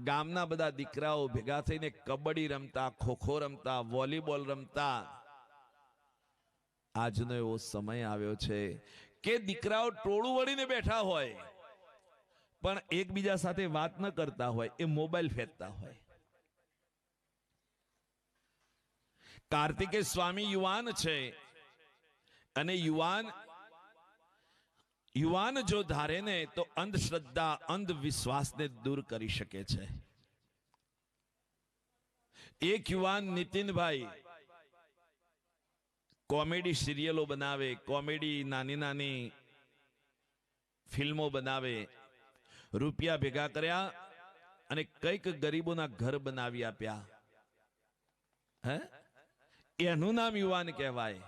ગામના બધા દીકરાઓ ભેગા થઈને કબડ્ડી રમતા, ખોખો રમતા, વોલીબોલ રમતા. આજનો એવો સમય આવ્યો છે કે દીકરાઓ ટોળું વળીને બેઠા હોય પણ એકબીજા સાથે વાત ન કરતા હોય, એ મોબાઈલ ફેંકતા હોય. કાર્તિકેય સ્વામી યુવાન છે અને યુવાન જો ધારે ને તો અંધશ્રદ્ધા, અંધવિશ્વાસને દૂર કરી શકે છે. એક યુવાન નીતિનભાઈ કોમેડી સિરિયલો બનાવે, કોમેડી નાની નાની ફિલ્મો બનાવે, રૂપિયા ભેગા કર્યા અને કઈક ગરીબોના ઘર બનાવી આપ્યા. એનું નામ યુવાન કહેવાય.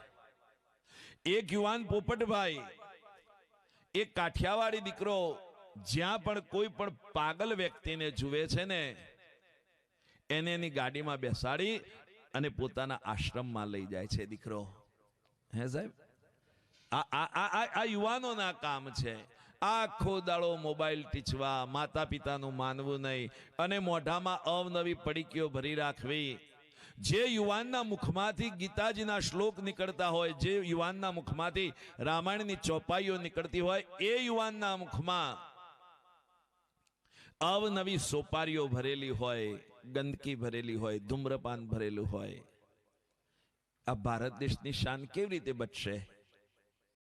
એક યુવાન પોપટભાઈ, એક કાઠિયાવાડી દીકરો, જ્યાં પણ કોઈ પણ પાગલ વ્યક્તિને જુએ છે ને એને એની ગાડીમાં બેસાડી અને પોતાના આશ્રમમાં લઈ જાય છે દીકરો. હે સાહેબ, આ યુવાનોના કામ છે. આખો દાડો મોબાઈલ ટીચવા, માતા પિતાનું માનવું નહીં અને મોઢામાં અવનવી પડીકીઓ ભરી રાખવી. જે યુવાનના મુખમાંથી ગીતાજીના શ્લોક નીકળતા હોય, જે યુવાનના મુખમાંથી રામાયણની ચોપાઈઓ નીકળતી હોય, એ યુવાનના મુખમાં અવનવી સોપારીઓ ભરેલી હોય, ગંદકી ભરેલી હોય, ધૂમ્રપાન ભરેલું હોય. આ ભારત દેશની શાન કેવી રીતે બચશે?